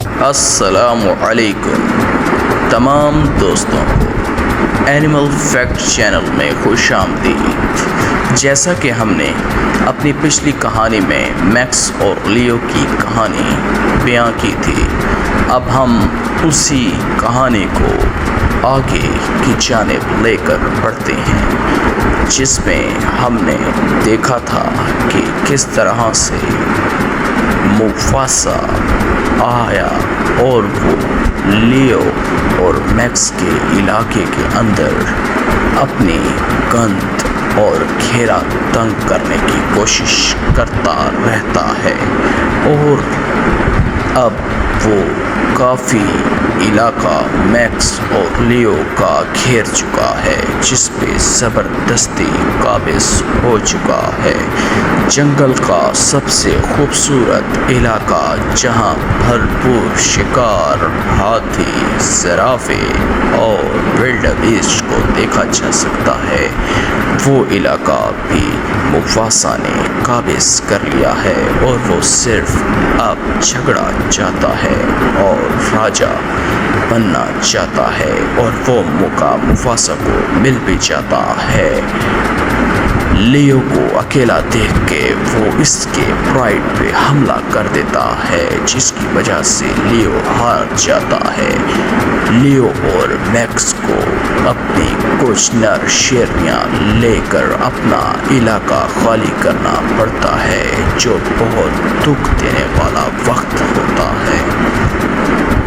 السلام علیکم تمام دوستوں کو اینیمل فیکٹ چینل میں خوش آمدید۔ جیسا کہ ہم نے اپنی پچھلی کہانی میں میکس اور لیو کی کہانی بیان کی تھی، اب ہم اسی کہانی کو آگے کی جانب لے کر بڑھتے ہیں، جس میں ہم نے دیکھا تھا کہ کس طرح سے موفاسا آیا اور وہ لیو اور میکس کے علاقے کے اندر اپنی گند اور گھیرا تنگ کرنے کی کوشش کرتا رہتا ہے، اور اب وہ کافی علاقہ میکس اور لیو کا گھیر چکا ہے، جس پہ زبردستی قابض ہو چکا ہے۔ جنگل کا سب سے خوبصورت علاقہ جہاں بھرپور شکار، ہاتھی، زرافے اور ویلڈ بیسٹ کو دیکھا جا سکتا ہے، وہ علاقہ بھی موفاسا نے قابض کر لیا ہے، اور وہ صرف اب جھگڑا چاہتا ہے اور راجا بننا چاہتا ہے، اور وہ موقع موفاسا کو مل بھی جاتا ہے۔ لیو کو اکیلا دیکھ کے وہ اس کے پرائڈ پہ حملہ کر دیتا ہے، جس کی وجہ سے لیو ہار جاتا ہے۔ لیو اور میکس کو اپنی کچھ نر شیرنیاں لے کر اپنا علاقہ خالی کرنا پڑتا ہے، جو بہت دکھ دینے والا وقت ہوتا ہے۔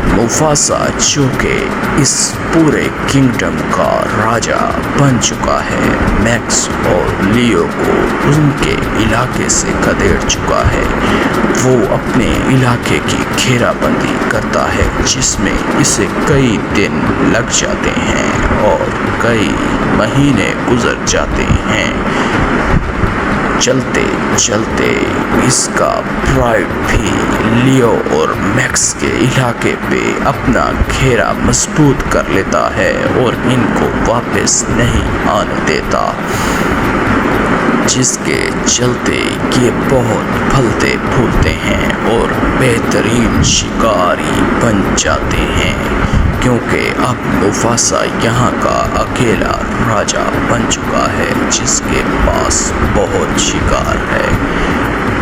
موفاسا جو کہ اس پورے کنگڈم کا راجا بن چکا ہے، میکس اور لیو کو ان کے علاقے سے کھدیڑ چکا ہے۔ وہ اپنے علاقے کی گھیرا بندی کرتا ہے، جس میں اسے کئی دن لگ جاتے ہیں اور کئی مہینے گزر جاتے ہیں۔ چلتے چلتے اس کا پرائڈ بھی لیو اور میکس کے علاقے پہ اپنا گھیرا مضبوط کر لیتا ہے اور ان کو واپس نہیں آنے دیتا، جس کے چلتے یہ بہت پھلتے پھولتے ہیں اور بہترین شکاری بن جاتے ہیں، کیونکہ اب موفاسا یہاں کا اکیلا راجا بن چکا ہے، جس کے پاس بہت شکار ہے۔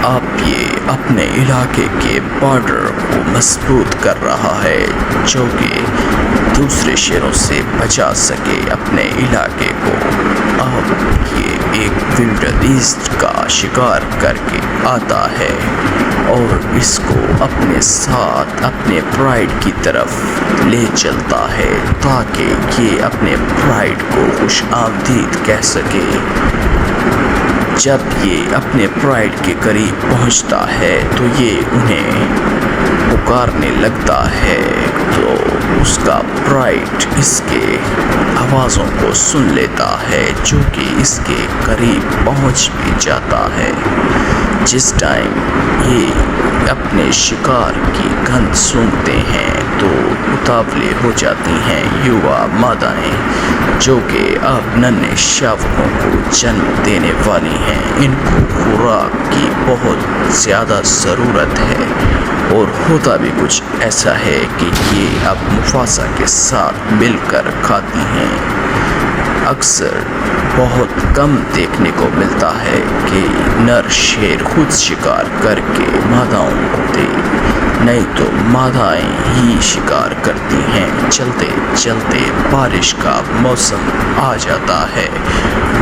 اب یہ اپنے علاقے کے بارڈر کو مضبوط کر رہا ہے، جو کہ دوسرے شیروں سے بچا سکے اپنے علاقے کو۔ اب یہ ایک ویلڈ بیسٹ کا شکار کر کے آتا ہے اور اس کو اپنے ساتھ اپنے پرائڈ کی طرف لے چلتا ہے، تاکہ یہ اپنے پرائڈ کو خوش آمدید کہہ سکے۔ جب یہ اپنے پرائڈ کے قریب پہنچتا ہے تو یہ انہیں پکارنے لگتا ہے، تو اس کا پرائڈ اس کے آوازوں کو سن لیتا ہے، جو کہ اس کے قریب پہنچ بھی جاتا ہے۔ جس ٹائم یہ اپنے شکار کی گند سونگتے ہیں تو اتاولے ہو جاتی ہیں یووا مادائیں، جو کہ اب ننھے شاوکوں کو جنم دینے والی ہیں۔ ان کو خوراک کی بہت زیادہ ضرورت ہے، اور ہوتا بھی کچھ ایسا ہے کہ یہ اب موفاسا کے ساتھ مل کر کھاتی ہیں۔ اکثر بہت کم دیکھنے کو ملتا ہے کہ نر شیر خود شکار کر کے ماداؤں کو دے، نہیں تو مادائیں ہی شکار کرتی ہیں۔ چلتے چلتے بارش کا موسم آ جاتا ہے۔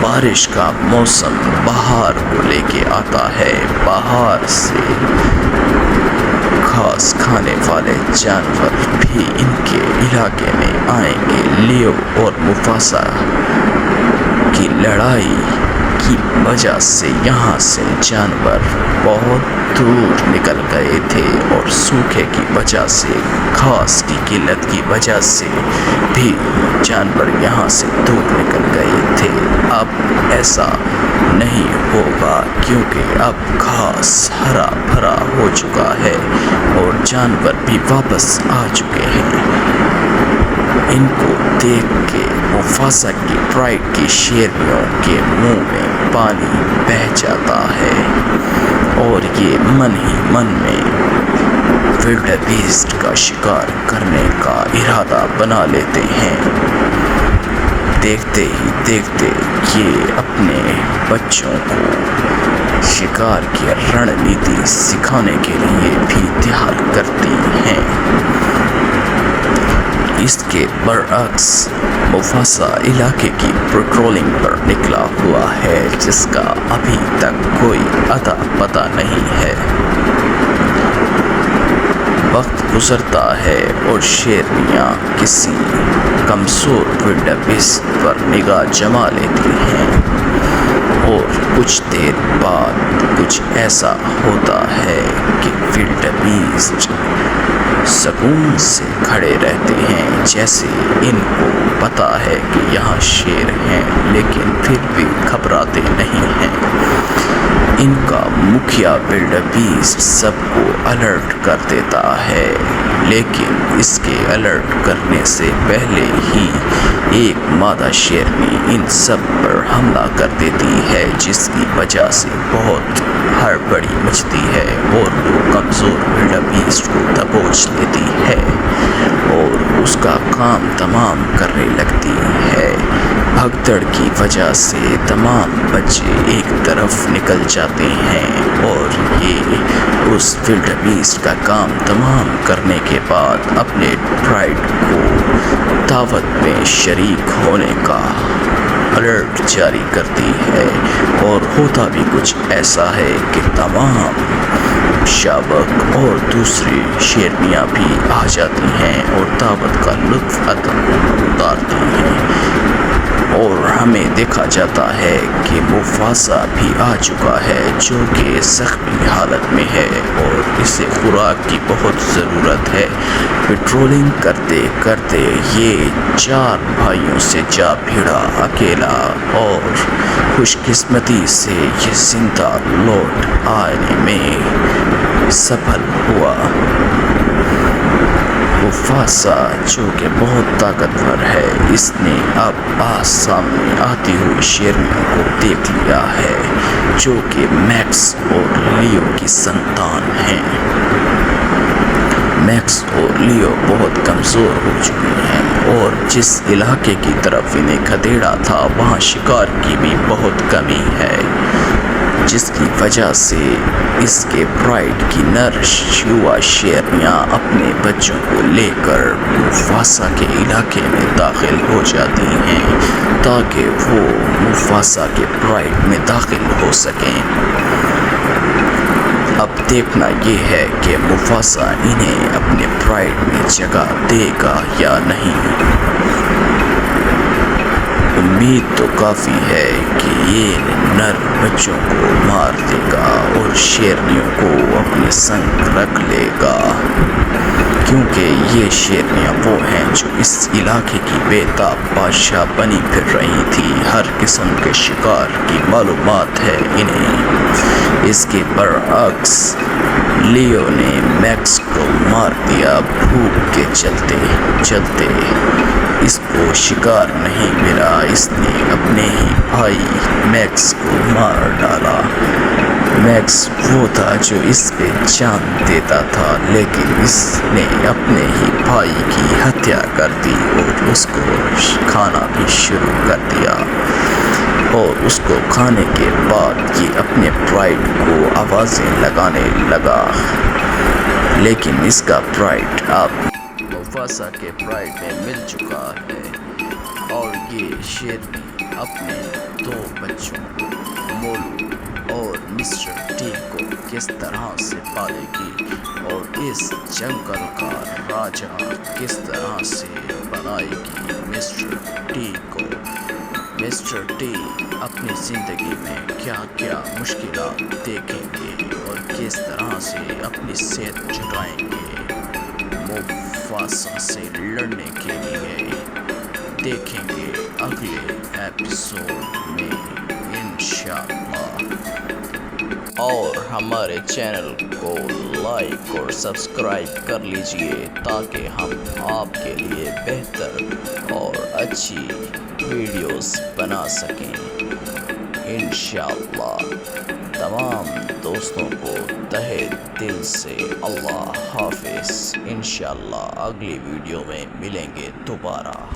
بارش کا موسم بہار کو لے کے آتا ہے۔ بہار سے گھاس کھانے والے جانور بھی ان کے علاقے میں آئیں گے۔ لیو اور موفاسا کی لڑائی کی وجہ سے یہاں سے جانور بہت دور نکل گئے تھے، اور سوکھے کی وجہ سے، گھاس کی قلت کی وجہ سے بھی جانور یہاں سے دور نکل گئے تھے۔ اب ایسا نہیں ہوگا، کیونکہ اب گھاس ہرا بھرا ہو چکا ہے اور جانور بھی واپس آ چکے ہیں۔ ان کو دیکھ کے موفاسا کی پرائڈ کی شیرنیوں کے منہ میں پانی بہہ جاتا ہے، اور یہ من ہی من میں ولڈ بیسٹ کا شکار کرنے کا ارادہ بنا لیتے ہیں۔ دیکھتے ہی دیکھتے یہ اپنے بچوں کو شکار کی رننیتی سکھانے کے لیے بھی تیار کرتی ہیں۔ اس کے برعکس مفاسا علاقے کی پیٹرولنگ پر نکلا ہوا ہے، جس کا ابھی تک کوئی اتا پتہ نہیں ہے۔ وقت گزرتا ہے اور شیرنیاں کسی کمزور ولڈ بیسٹ پر نگاہ جما لیتی ہیں، اور کچھ دیر بعد کچھ ایسا ہوتا ہے کہ ولڈ بیسٹ سکون سے کھڑے رہتے ہیں، جیسے ان کو پتہ ہے کہ یہاں شیر ہیں، لیکن پھر بھی گھبراتے نہیں ہیں۔ ان کا مکھیا ولڈ بیسٹ سب کو الرٹ کر دیتا ہے، لیکن اس کے الرٹ کرنے سے پہلے ہی ایک مادہ شیرنی ان سب پر حملہ کر دیتی ہے، جس کی وجہ سے بہت ہڑبڑی مچتی ہے اور وہ کمزور ولڈ بیسٹ کو دبوچ لیتی ہے اور اس کا کام تمام کرنے لگتی ہے۔ بھگدڑ کی وجہ سے تمام بچے ایک طرف نکل جاتے ہیں، اور یہ اس ولڈ بیسٹ کا کام تمام کرنے کے بعد اپنے پرائڈ کو دعوت میں شریک ہونے کا الرٹ جاری کرتی ہے، اور ہوتا بھی کچھ ایسا ہے کہ تمام شابک اور دوسری شیرنیاں بھی آ جاتی ہیں اور دعوت کا لطف اتارتی ہیں، اور ہمیں دیکھا جاتا ہے کہ مفاسا بھی آ چکا ہے، جو کہ زخمی حالت میں ہے اور اسے خوراک کی بہت ضرورت ہے۔ پیٹرولنگ کرتے کرتے یہ 4 بھائیوں سے جا بھیڑا اکیلا، اور خوش قسمتی سے یہ زندہ لوٹ آنے میں سفل ہوا۔ مفاسا جو کہ بہت طاقتور ہے، اس نے اب سامنے آتی ہوئی شیرنیوں کو دیکھ لیا ہے، جو کہ میکس اور لیو کی سنتان ہیں۔ میکس اور لیو بہت کمزور ہو چکے ہیں، اور جس علاقے کی طرف انہیں کھدیڑا تھا وہاں شکار کی بھی بہت کمی ہے، جس کی وجہ سے اس کے پرائڈ کی نر یوا شیرنیاں اپنے بچوں کو لے کر مفاسا کے علاقے میں داخل ہو جاتی ہیں، تاکہ وہ مفاسا کے پرائڈ میں داخل ہو سکیں۔ اب دیکھنا یہ ہے کہ مفاسا انہیں اپنے پرائڈ میں جگہ دے گا یا نہیں۔ امید تو کافی ہے کہ یہ نر بچوں کو مار دے گا اور شیرنیوں کو اپنے سنگ رکھ لے گا، کیونکہ یہ شیرنیاں وہ ہیں جو اس علاقے کی بے تاب بادشاہ بنی پھر رہی تھی، ہر قسم کے شکار کی معلومات ہے انہیں۔ اس کے برعکس لیو نے میکس کو مار دیا بھوک کے چلتے چلتے۔ اس کو شکار نہیں ملا، اس نے اپنے ہی بھائی میکس کو مار ڈالا۔ میکس وہ تھا جو اس پہ جان دیتا تھا، لیکن اس نے اپنے ہی بھائی کی ہتیا کر دی اور اس کو کھانا بھی شروع کر دیا، اور اس کو کھانے کے بعد یہ اپنے پرائڈ کو آوازیں لگانے لگا، لیکن اس کا پرائڈ اب مفاسا کے پرائڈ میں مل چکا ہے، اور یہ شیرنی اپنے 2 بچوں مولو اور مسٹر ٹی کو کس طرح سے پالے گی، اور اس جنگل کا راجا کس طرح سے بنائے گی مسٹر ٹی کو۔ مسٹر ٹی اپنی زندگی میں کیا کیا مشکلات دیکھیں گے اور کس طرح سے اپنی صحت جٹائیں گے مفاسا سے لڑنے کے لیے، دیکھیں گے اگلے ایپیسوڈ میں انشاءاللہ۔ اور ہمارے چینل کو لائک اور سبسکرائب کر لیجئے، تاکہ ہم آپ کے لیے بہتر اور اچھی ویڈیوز بنا سکیں انشاءاللہ۔ تمام دوستوں کو تہہ دل سے اللہ حافظ۔ انشاءاللہ اگلی ویڈیو میں ملیں گے دوبارہ۔